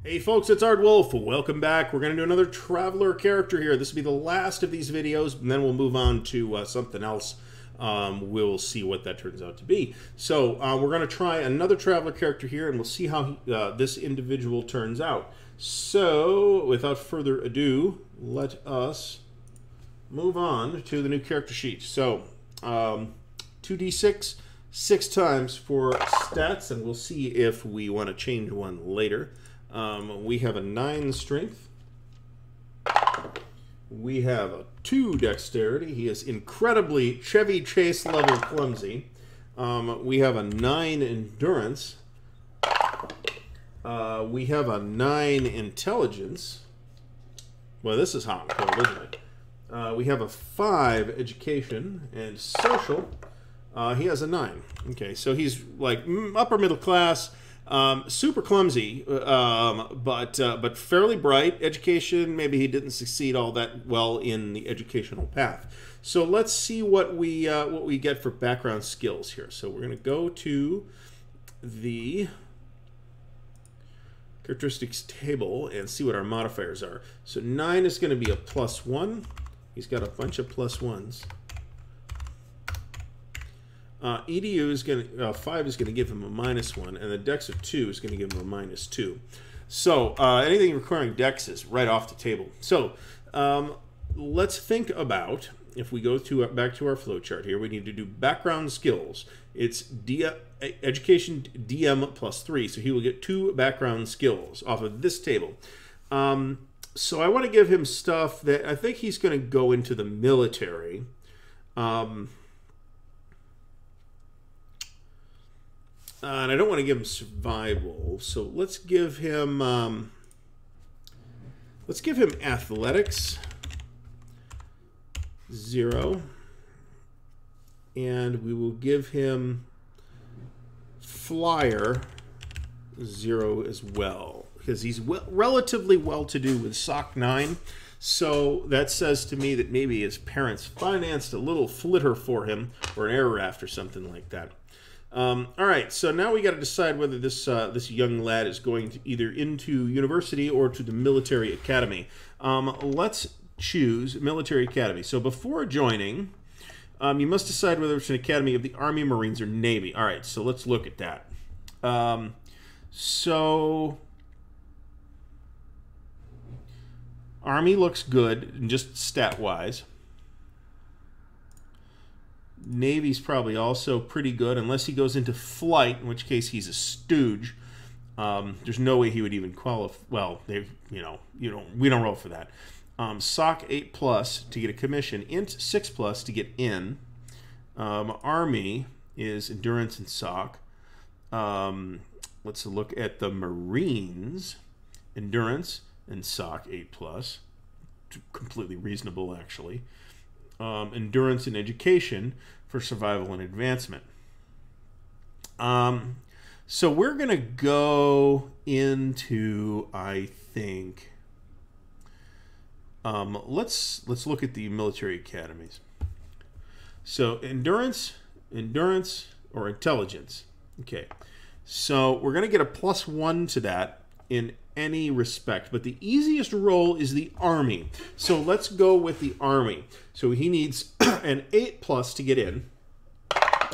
Hey folks, it's Ardwulf. Welcome back. We're going to do another Traveler character here. This will be the last of these videos, and then we'll move on to something else. We'll see what that turns out to be. So we're going to try another Traveler character here, and we'll see how this individual turns out. So without further ado, let us move on to the new character sheet. So 2d6, 6 times for stats, and we'll see if we want to change one later. We have a 9 strength. We have a 2 dexterity. He is incredibly Chevy Chase level clumsy. We have a 9 endurance. We have a 9 intelligence. Well, this is hot and cold, isn't it? We have a 5 education and social. He has a 9. Okay, so he's like upper middle class. Super clumsy, but fairly bright. Education, maybe he didn't succeed all that well in the educational path. So let's see what we get for background skills here. So we're going to go to the characteristics table and see what our modifiers are. So 9 is going to be a +1. He's got a bunch of +1s. EDU is going to 5 is going to give him a -1, and the Dex of 2 is going to give him a -2. So anything requiring Dex is right off the table. So let's think about, if we go to back to our flowchart here, we need to do background skills. It's education DM +3, so he will get 2 background skills off of this table. So I want to give him stuff that I think he's going to go into the military. And I don't want to give him survival, so let's give him athletics 0, and we will give him flyer 0 as well, because he's relatively well-to-do with SOC 9. So that says to me that maybe his parents financed a little flitter for him, or an air raft or something like that. All right, so now we got to decide whether this this young lad is going to either into university or to the military academy. Let's choose military academy. So before joining, you must decide whether it's an academy of the Army, Marines, or Navy. All right, so let's look at that. So Army looks good, just stat-wise. Navy's probably also pretty good, unless he goes into flight, in which case he's a stooge. There's no way he would even qualify. Well, we don't roll for that. SOC 8+ to get a commission, Int 6+ to get in. Army is endurance and SOC. Let's look at the Marines, endurance and SOC 8+. Completely reasonable, actually. Endurance and education for survival and advancement. So we're going to go into, I think, let's look at the military academies. So endurance, or intelligence. Okay, so we're going to get a +1 to that in any respect, but the easiest role is the Army. So let's go with the Army. So he needs an 8+ to get in.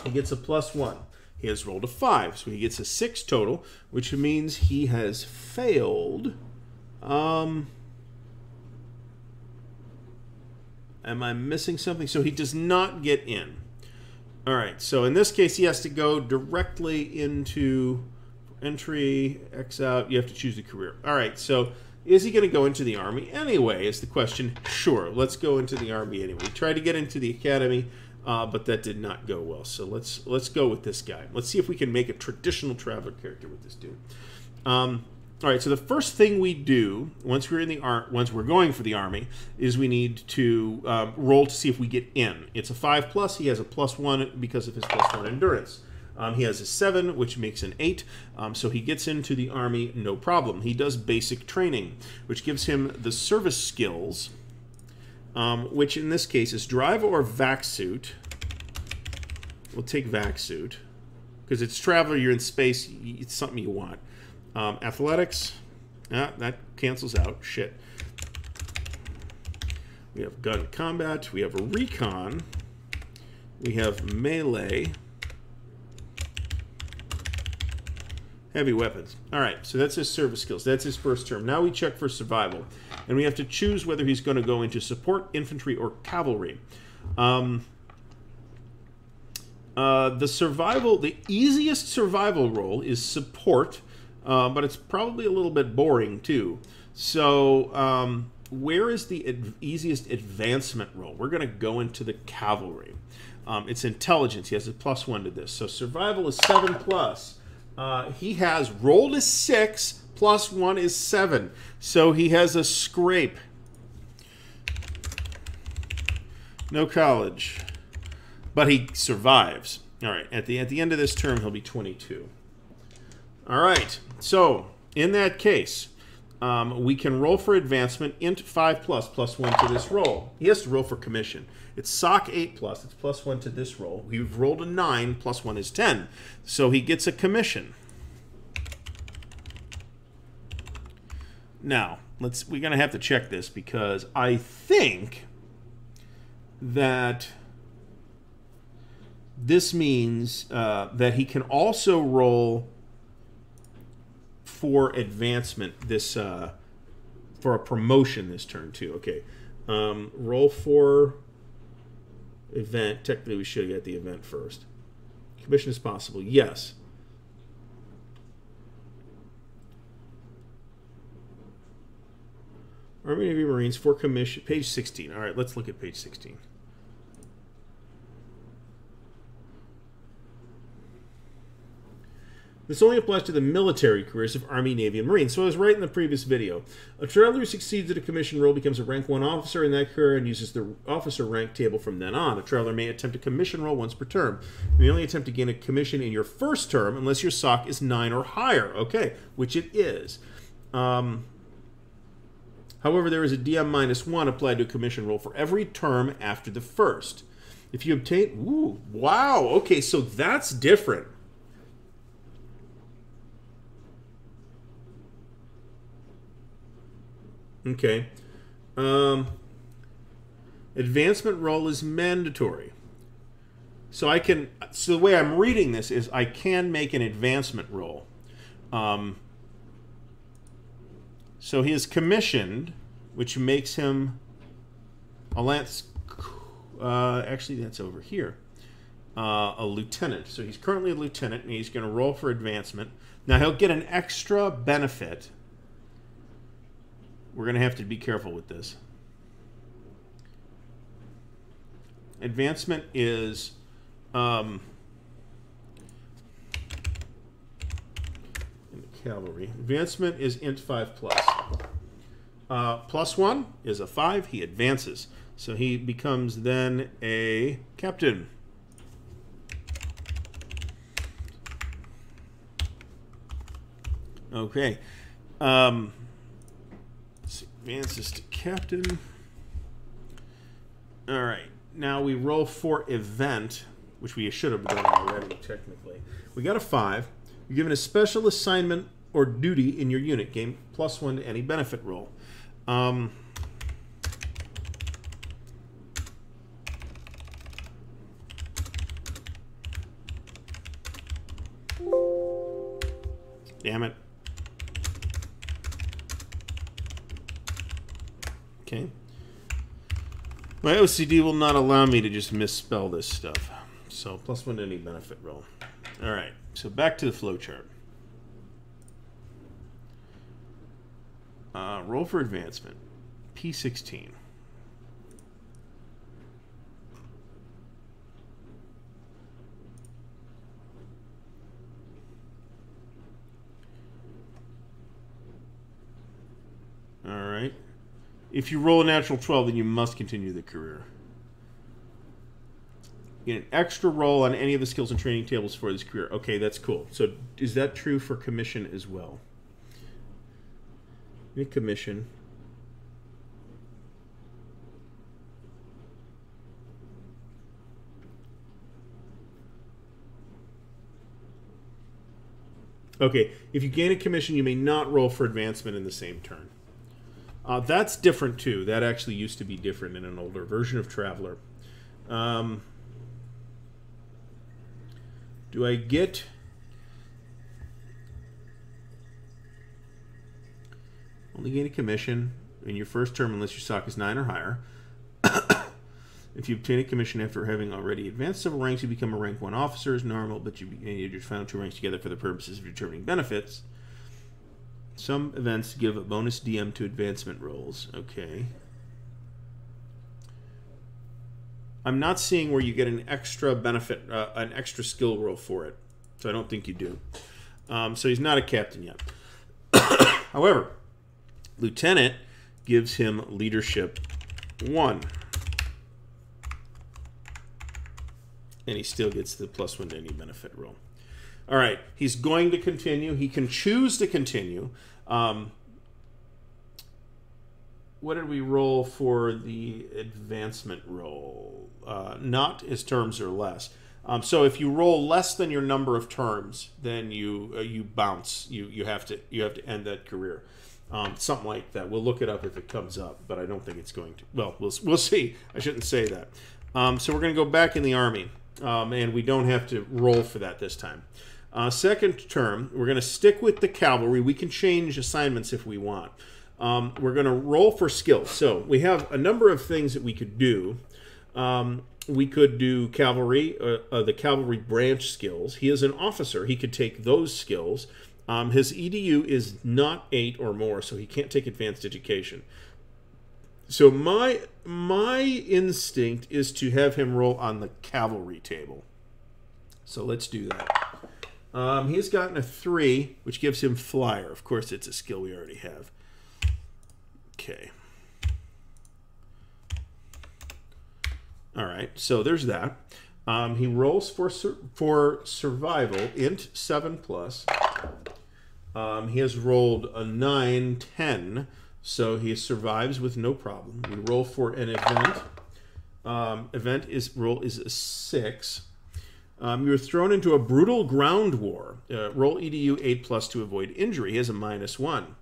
He gets a +1. He has rolled a 5, so he gets a 6 total, which means he has failed. Am I missing something? So he does not get in. All right, so in this case, he has to go directly into entry, X out. You have to choose a career. All right, so is he going to go into the Army anyway is the question. Sure, let's go into the Army anyway. He tried to get into the academy, but that did not go well. So let's go with this guy. Let's see if we can make a traditional Traveler character with this dude. All right, so the first thing we do once we're going for the Army is we need to roll to see if we get in. It's a 5+. He has a +1 because of his +1 endurance. He has a 7, which makes an 8, so he gets into the Army no problem. He does basic training, which gives him the service skills, which in this case is drive or vac suit. We'll take vac suit, because it's Traveler, you're in space, it's something you want. Athletics, Ah, that cancels out. Shit. We have gun combat. We have a recon. We have melee. Heavy weapons. All right, so that's his service skills. That's his first term. Now we check for survival. And we have to choose whether he's going to go into support, infantry, or cavalry. The easiest survival role is support, but it's probably a little bit boring too. So where is the easiest advancement role? We're going to go into the cavalry. It's intelligence. He has a +1 to this. So survival is 7+. He has rolled a 6, +1 is 7. So he has a scrape. No college. But he survives. All right, at the end of this term, he'll be 22. All right, so in that case, we can roll for advancement, int 5+, +1 to this roll. He has to roll for commission. It's SOC 8+, it's +1 to this roll. We've rolled a 9, +1 is 10. So he gets a commission. Now, we're going to have to check this because I think that this means that he can also roll for advancement for a promotion this turn too. Okay, roll for event. Technically, we should get the event first. Commission is possible. Yes. Army, Navy, Marines for commission. Page 16. All right, let's look at page 16. This only applies to the military careers of Army, Navy, and Marines. So I was right in the previous video. A traveler who succeeds at a commission role becomes a rank 1 officer in that career and uses the officer rank table from then on. A traveler may attempt a commission role once per term. You may only attempt to gain a commission in your first term unless your SOC is 9 or higher. Okay, which it is. However, there is a DM-1 applied to a commission role for every term after the first. If you obtain... Ooh, wow, okay, so that's different. Okay. Advancement role is mandatory. So the way I'm reading this is I can make an advancement roll. So he is commissioned, which makes him a lance. Actually, that's over here. A lieutenant. So he's currently a lieutenant, and he's going to roll for advancement. Now he'll get an extra benefit. We're going to have to be careful with this. Advancement is in the cavalry. Advancement is int 5+. +1 is a 5. He advances. So he becomes then a captain. Okay. Advances to captain. All right. Now we roll for event, which we should have done already, technically. We got a 5. You're given a special assignment or duty in your unit. Gain +1 to any benefit roll. Damn it. Okay. My OCD will not allow me to just misspell this stuff. So +1 to any benefit roll. All right. So back to the flowchart. Roll for advancement. P16. All right. If you roll a natural 12, then you must continue the career. Get an extra roll on any of the skills and training tables for this career. Okay, that's cool. So is that true for commission as well? Any commission. Okay, if you gain a commission, you may not roll for advancement in the same turn. That's different too. That actually used to be different in an older version of Traveler. Do I get... Only gain a commission in your first term unless your stock is 9 or higher. If you obtain a commission after having already advanced several ranks, you become a rank 1 officer as normal, but you just found 2 ranks together for the purposes of determining benefits. Some events give a bonus DM to advancement rolls. Okay. I'm not seeing where you get an extra benefit, an extra skill roll for it. So I don't think you do. So he's not a captain yet. However, Lieutenant gives him leadership 1. And he still gets the +1 to any benefit roll. All right, he's going to continue. He can choose to continue. What did we roll for the advancement roll? Not his terms or less. So if you roll less than your number of terms, then you bounce. You have to end that career. Something like that. We'll look it up if it comes up, but I don't think it's going to. Well, we'll see. I shouldn't say that. So we're going to go back in the army, and we don't have to roll for that this time. Second term, we're going to stick with the cavalry. We can change assignments if we want. We're going to roll for skills. So we have a number of things that we could do. We could do cavalry, the cavalry branch skills. He is an officer. He could take those skills. His EDU is not 8 or more, so he can't take advanced education. So my instinct is to have him roll on the cavalry table. So let's do that. He's gotten a 3, which gives him flyer. Of course, it's a skill we already have. Okay. All right, so there's that. He rolls for survival, int 7+. He has rolled a 9, 10, so he survives with no problem. We roll for an event. Roll is a 6. You were thrown into a brutal ground war. Roll EDU 8+ to avoid injury. He has a -1.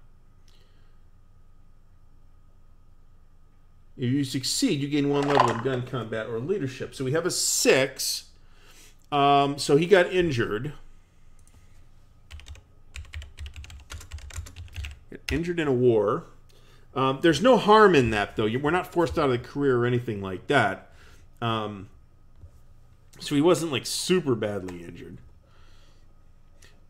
If you succeed, you gain 1 level in gun combat or leadership. So we have a 6. So he got injured. Injured in a war. There's no harm in that, though. We're not forced out of the career or anything like that. So he wasn't like super badly injured.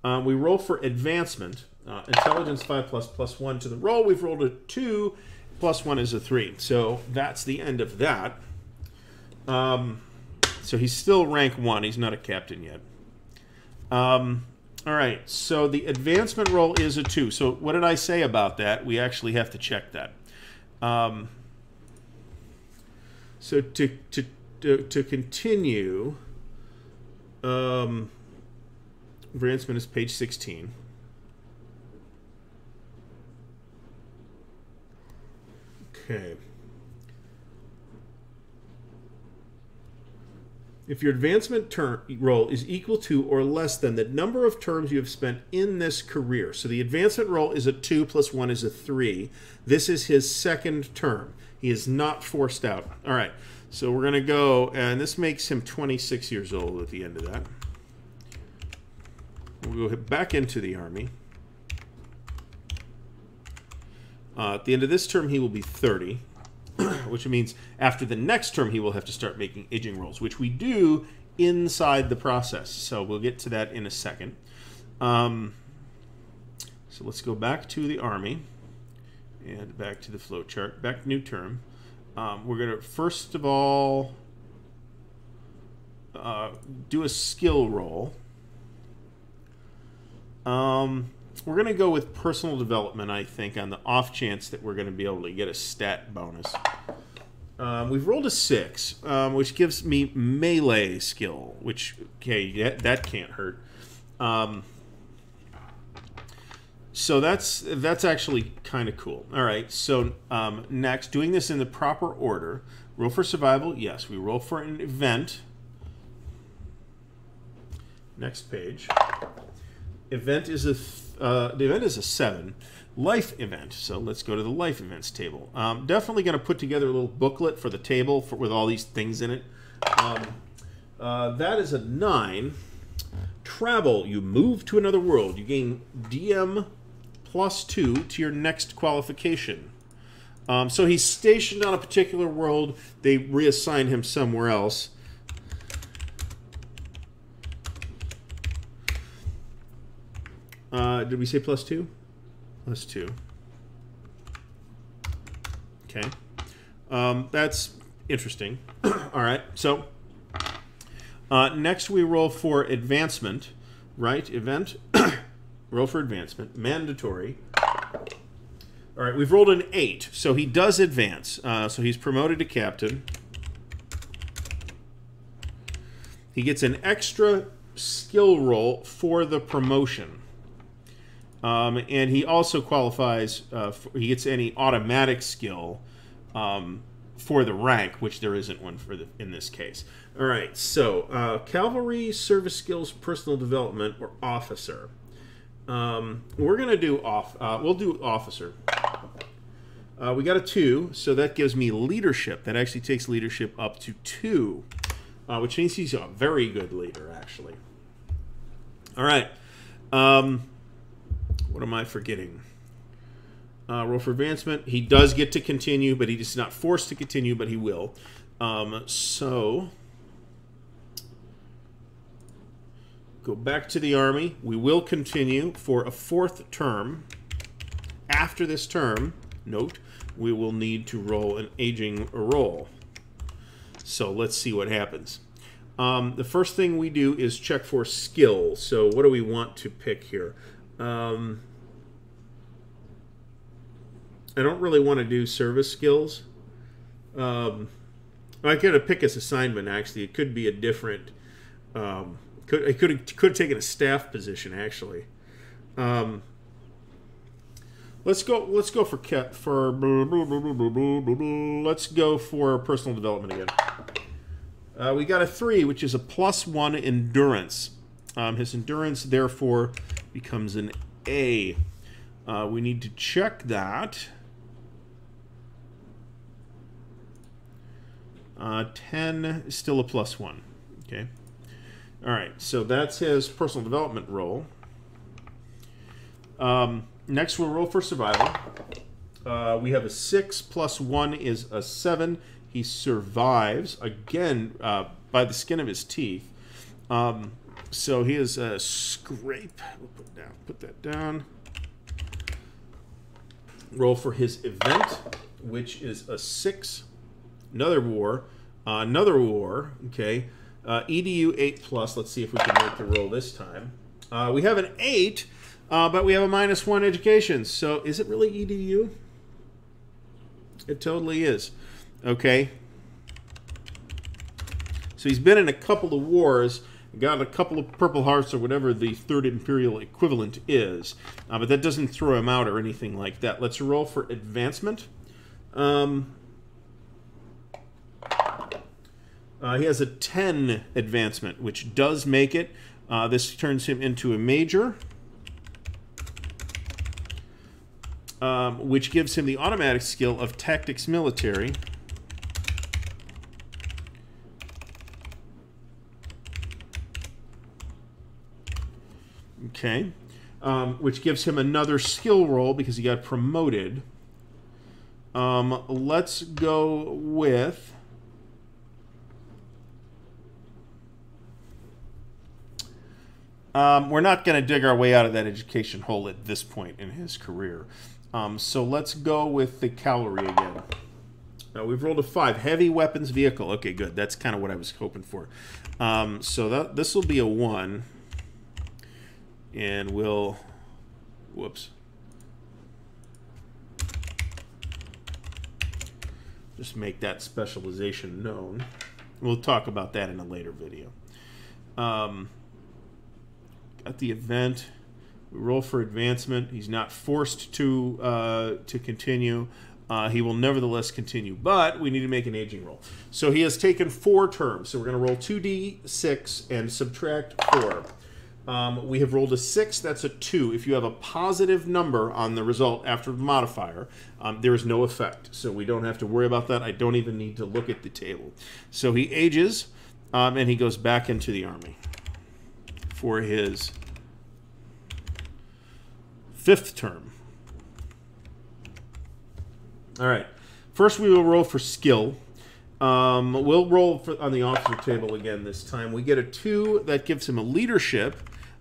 We roll for advancement. Intelligence 5+ +1 to the roll. We've rolled a 2. +1 is a 3. So that's the end of that. So he's still rank 1. He's not a captain yet. All right, so the advancement roll is a 2. So what did I say about that? We actually have to check that. So to continue, advancement is page 16. Okay. If your advancement roll is equal to or less than the number of terms you have spent in this career. So the advancement roll is a 2 + 1 is a 3. This is his second term. He is not forced out. All right. So we're going to go, and this makes him 26 years old at the end of that. We'll go back into the army. At the end of this term, he will be 30. Which means after the next term, he will have to start making aging rolls, which we do inside the process. So we'll get to that in a second. So let's go back to the army and back to the flow chart, back to new term. We're going to, first of all, do a skill roll. We're going to go with personal development, I think, on the off chance that we're going to be able to get a stat bonus. We've rolled a 6, which gives me melee skill, which, okay, that can't hurt. So that's actually kind of cool. All right, so next, doing this in the proper order. Roll for survival, yes. We roll for an event. Next page. event is the event is a 7. Life event. So let's go to the life events table. Definitely going to put together a little booklet for the table with all these things in it. That is a 9. Travel. You move to another world. You gain DM +2 to your next qualification. So he's stationed on a particular world. They reassign him somewhere else. Did we say +2? +2. Okay. That's interesting. All right. So next we roll for advancement, right? Event. Roll for advancement. Mandatory. All right. We've rolled an 8. So he does advance. So he's promoted to captain. He gets an extra skill roll for the promotion. And he also qualifies, he gets any automatic skill for the rank, which there isn't one for in this case. All right, so cavalry, service skills, personal development, or officer. We're going to do we'll do officer. We got a 2, so that gives me leadership. That actually takes leadership up to 2, which means he's a very good leader, actually. All right. What am I forgetting? Roll for advancement. He does get to continue, but he's not forced to continue, but he will. So, go back to the army. We will continue for a 4th term. After this term, note, we will need to roll an aging roll. So, let's see what happens. The first thing we do is check for skill. So, what do we want to pick here? I don't really want to do service skills. I could have picked this assignment, actually. It could be a different... I could have taken a staff position, actually. Let's go for let's go for personal development again. We got a 3, which is a +1 endurance. His endurance, therefore, becomes an A. We need to check that. 10 is still a +1. Okay. All right, so that's his personal development roll. Next, we'll roll for survival. We have a 6 +1 is a 7. He survives, again, by the skin of his teeth. So he is a scrape. We'll put that down. Roll for his event, which is a 6. Another war. Okay. EDU 8+. Let's see if we can make the roll this time. We have an 8, but we have a -1 education. So is it really EDU? It totally is. Okay. So he's been in a couple of wars. Got a couple of Purple Hearts or whatever the 3rd Imperial equivalent is. But that doesn't throw him out or anything like that. Let's roll for advancement. He has a 10 advancement, which does make it. This turns him into a major, which gives him the automatic skill of tactics military. Okay. Which gives him another skill roll because he got promoted. Let's go with... we're not going to dig our way out of that education hole at this point in his career. So let's go with the cavalry again. We've rolled a 5. Heavy weapons vehicle. Okay, good. That's kind of what I was hoping for. So this will be a 1. And we'll... Whoops. Just make that specialization known. We'll talk about that in a later video. Got the event. We roll for advancement. He's not forced to continue. He will nevertheless continue, but we need to make an aging roll. So he has taken 4 terms. So we're going to roll 2d6 and subtract 4. We have rolled a 6. That's a 2. If you have a positive number on the result after the modifier, there is no effect. So we don't have to worry about that. I don't even need to look at the table. So he ages, and he goes back into the army for his 5th term. All right. First, we will roll for skill. We'll roll on the officer table again this time. We get a 2. That gives him a leadership.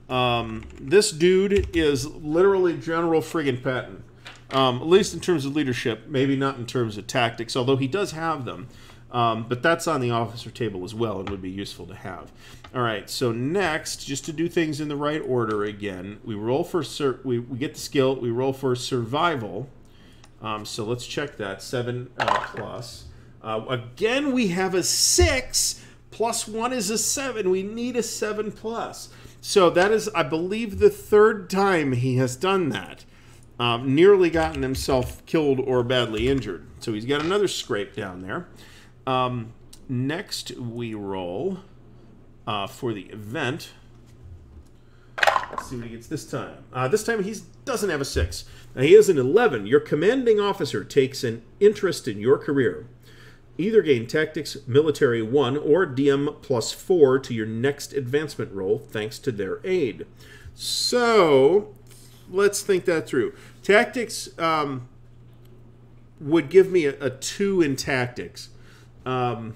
This dude is literally General friggin' Patton. At least in terms of leadership. Maybe not in terms of tactics, although he does have them. But that's on the officer table as well and would be useful to have. All right, so next, just to do things in the right order again, we roll for we get the skill. We roll for survival. So let's check that. 7 plus. Again, we have a 6. Plus 1 is a 7. We need a 7 plus. So that is, I believe, the 3rd time he has done that. Nearly gotten himself killed or badly injured. So he's got another scrape down there. Next, we roll for the event. Let's see what he gets this time. This time he doesn't have a 6. Now, he has an 11. Your commanding officer takes an interest in your career. Either gain Tactics Military 1 or DM +4 to your next advancement roll thanks to their aid. So, let's think that through. Tactics would give me a 2 in Tactics. I'm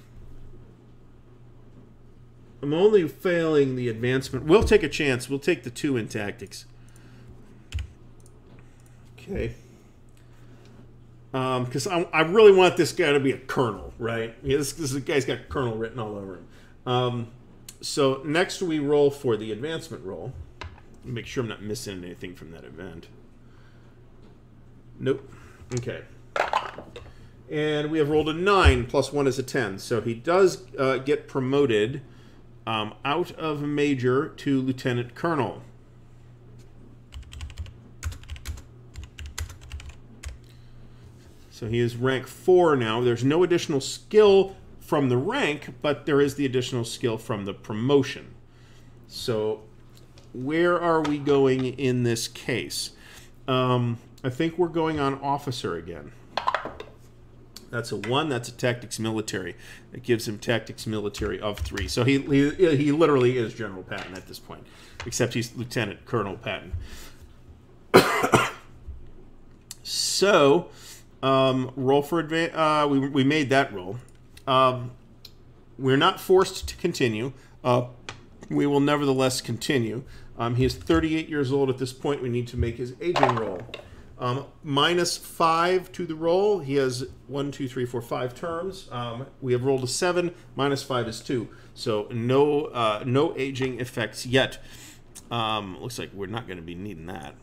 only failing the advancement. We'll take a chance. We'll take the 2 in Tactics. Okay. Because I really want this guy to be a colonel, right? Yeah, this guy's got colonel written all over him. So next we roll for the advancement roll. Make sure I'm not missing anything from that event. Nope. Okay. And we have rolled a 9, plus 1 is a 10. So he does get promoted out of major to lieutenant colonel. So he is rank 4 now. There's no additional skill from the rank, but there is the additional skill from the promotion. So where are we going in this case? I think we're going on officer again. That's a 1. That's a Tactics Military. That gives him Tactics Military of 3. So he literally is General Patton at this point, except he's Lieutenant Colonel Patton. So... roll for advance. We made that roll. We're not forced to continue. We will nevertheless continue. He is 38 years old at this point. We need to make his aging roll. -5 to the roll. He has 1, 2, 3, 4, 5 terms. We have rolled a 7. -5 is 2. So no aging effects yet. Looks like we're not going to be needing that.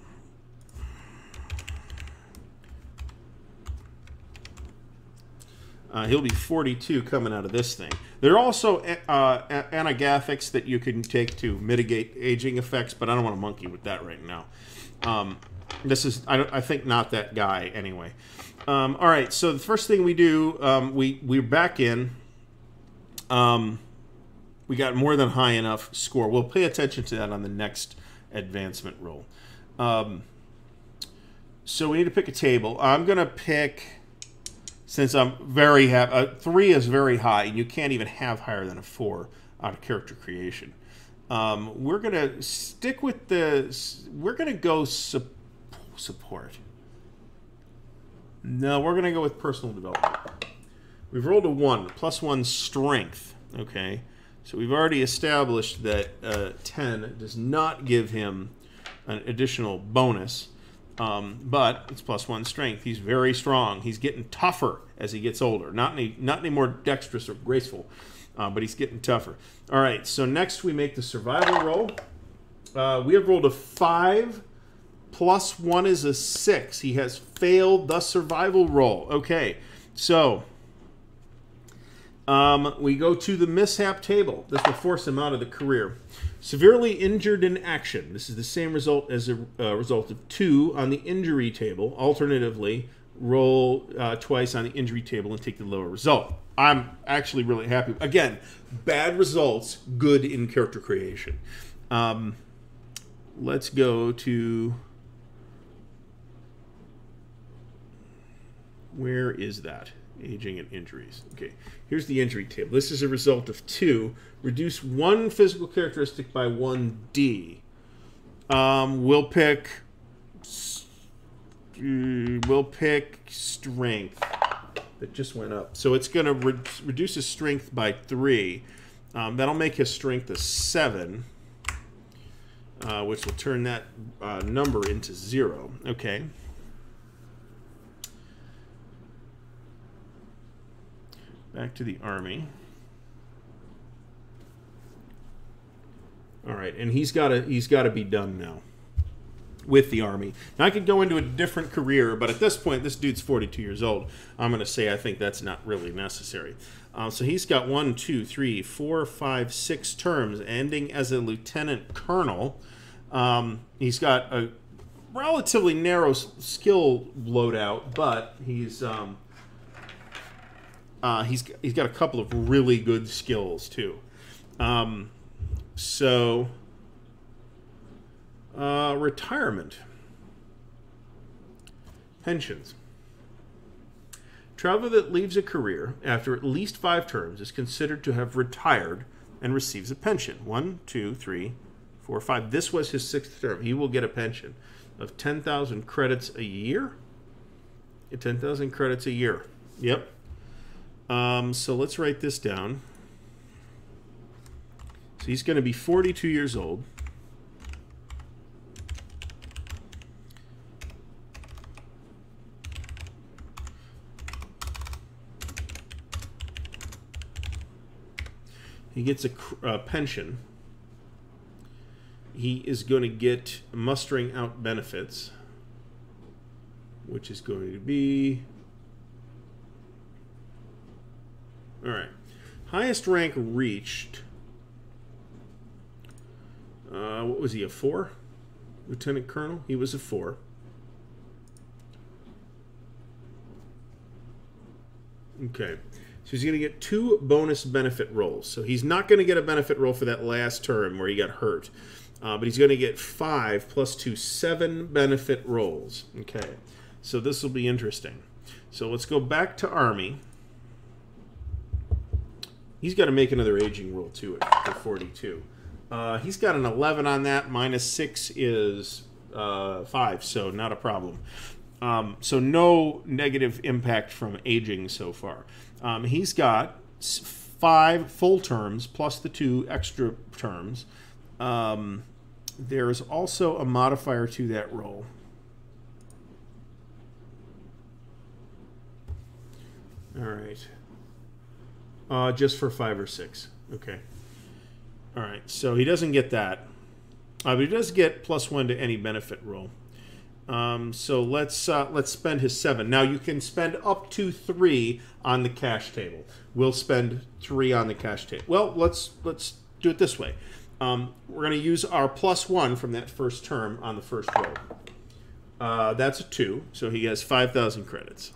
He'll be 42 coming out of this thing. There are also anagathics that you can take to mitigate aging effects, but I don't want to monkey with that right now. This is, I think, not that guy anyway. All right, so the first thing we do, we're back in. We got more than high enough score. We'll pay attention to that on the next advancement roll. So we need to pick a table. I'm going to pick... Since I'm very happy, 3 is very high, and you can't even have higher than a 4 out of character creation. We're gonna stick with the. We're gonna go support. No, we're gonna go with personal development. We've rolled a 1, +1 strength. Okay, so we've already established that 10 does not give him an additional bonus. But it's +1 strength. He's very strong. He's getting tougher as he gets older. Not any more dexterous or graceful, but he's getting tougher. All right, so next we make the survival roll. We have rolled a 5. +1 is a 6. He has failed the survival roll. Okay, so we go to the mishap table. This will force him out of the career. Severely injured in action. This is the same result as a result of 2 on the injury table. Alternatively, roll twice on the injury table and take the lower result. I'm actually really happy. Again, bad results, good in character creation. let's go to, where is that? Aging and injuries. Okay, here's the injury table. This is a result of 2. Reduce 1 physical characteristic by 1d. We'll pick strength. That just went up. So it's going to reduce his strength by 3. That'll make his strength a 7, which will turn that number into 0. Okay. Back to the army. All right, and he's got to be done now with the army. Now I could go into a different career, but at this point, this dude's 42 years old. I'm going to say I think that's not really necessary. So he's got 1, 2, 3, 4, 5, 6 terms, ending as a lieutenant colonel. He's got a relatively narrow skill loadout, but he's got a couple of really good skills too. Retirement. Pensions. Traveler that leaves a career after at least 5 terms is considered to have retired and receives a pension. 1, 2, 3, 4, 5. This was his 6th term. He will get a pension of 10,000 credits a year. 10,000 credits a year. Yep. So let's write this down. So he's going to be 42 years old. He gets a pension. He is going to get mustering out benefits, which is going to be... All right. Highest rank reached. What was he, a 4? Lieutenant Colonel? He was a 4. Okay. So he's going to get 2 bonus benefit rolls. So he's not going to get a benefit roll for that last term where he got hurt. But he's going to get 5 plus 2, 7 benefit rolls. Okay. So this will be interesting. So let's go back to Army. He's got to make another aging roll too at 42. He's got an 11 on that. Minus 6 is 5, so not a problem. So no negative impact from aging so far. He's got 5 full terms plus the 2 extra terms. There's also a modifier to that roll. All right. Just for 5 or 6. Okay. All right. So he doesn't get that. But he does get +1 to any benefit roll. So let's spend his 7. Now you can spend up to 3 on the cash table. We'll spend 3 on the cash table. Well, let's do it this way. We're going to use our +1 from that first term on the first roll. That's a 2, so he has 5,000 credits.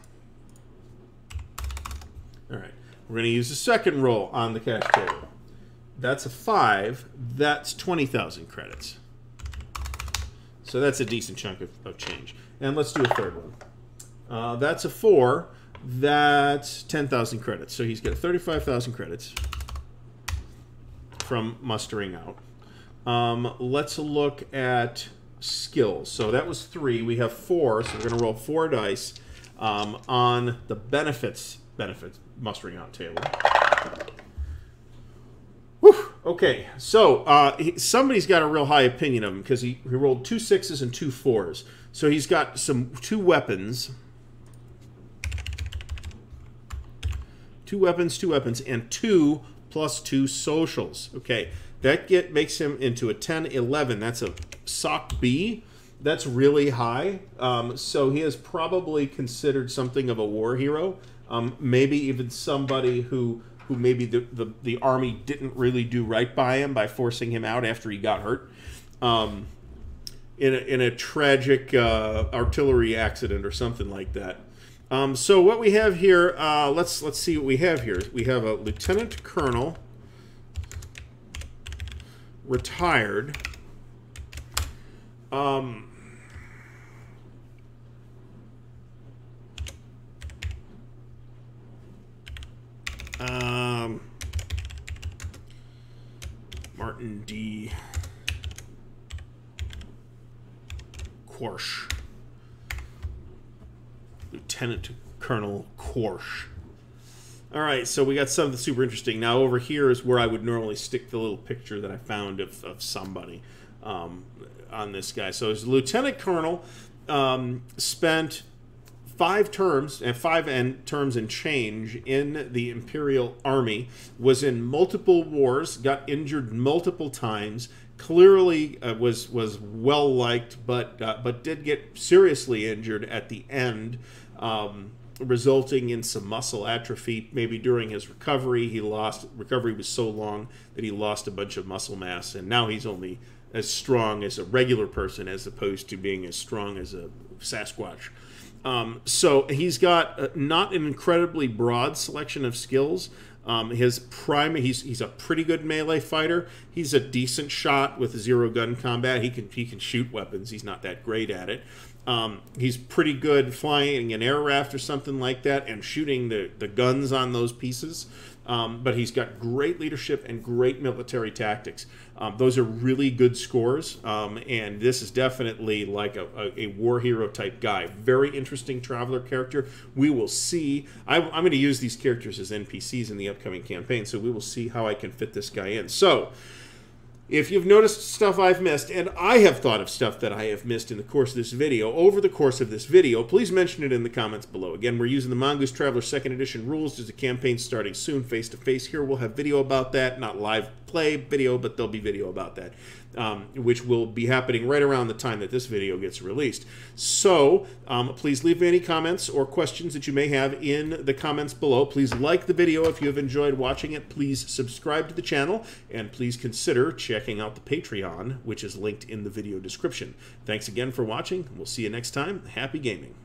All right. We're going to use the second roll on the cash table. That's a 5. That's 20,000 credits. So that's a decent chunk of change. And let's do a third one. That's a 4. That's 10,000 credits. So he's got 35,000 credits from mustering out. Let's look at skills. So that was 3. We have 4. So we're going to roll 4 dice on the benefits mustering out table. Whew. Okay, so somebody's got a real high opinion of him because he rolled 2 6s and 2 4s. So he's got 2 weapons. 2 weapons, and 2 plus 2 socials. Okay, that makes him into a 10, 11. That's a SOC B. That's really high. So he is probably considered something of a war hero. Maybe even somebody who maybe the army didn't really do right by him by forcing him out after he got hurt in a tragic artillery accident or something like that. So what we have here, let's see what we have here. We have a lieutenant colonel, retired, Um, Martin D. Korsch. Lieutenant Colonel Korsch. All right, so we got something super interesting. Now over here is where I would normally stick the little picture that I found of somebody on this guy. So his Lieutenant Colonel spent 5 terms and change in the Imperial Army, was in multiple wars, got injured multiple times, clearly was well liked, but did get seriously injured at the end, resulting in some muscle atrophy. Maybe during his recovery, recovery was so long that he lost a bunch of muscle mass, and now he's only as strong as a regular person as opposed to being as strong as a Sasquatch. So he's got not an incredibly broad selection of skills. He's a pretty good melee fighter. He's a decent shot with 0 gun combat. He can shoot weapons. He's not that great at it. He's pretty good flying an air raft or something like that and shooting the guns on those pieces. But he's got great leadership and great military tactics. Those are really good scores, and this is definitely like a war hero type guy. Very interesting traveler character. We will see. I'm going to use these characters as NPCs in the upcoming campaign, so we will see how I can fit this guy in. So, if you've noticed stuff I've missed, and I have thought of stuff that I have missed in the course of this video, over the course of this video, please mention it in the comments below. Again, we're using the Mongoose Traveler 2nd Edition rules. There's a campaign starting soon, face-to-face. Here we'll have video about that, not live play video, but there'll be video about that, which will be happening right around the time that this video gets released. So, please leave any comments or questions that you may have in the comments below. Please like the video if you have enjoyed watching it. Please subscribe to the channel, and please consider checking out the Patreon, which is linked in the video description. Thanks again for watching. We'll see you next time. Happy gaming.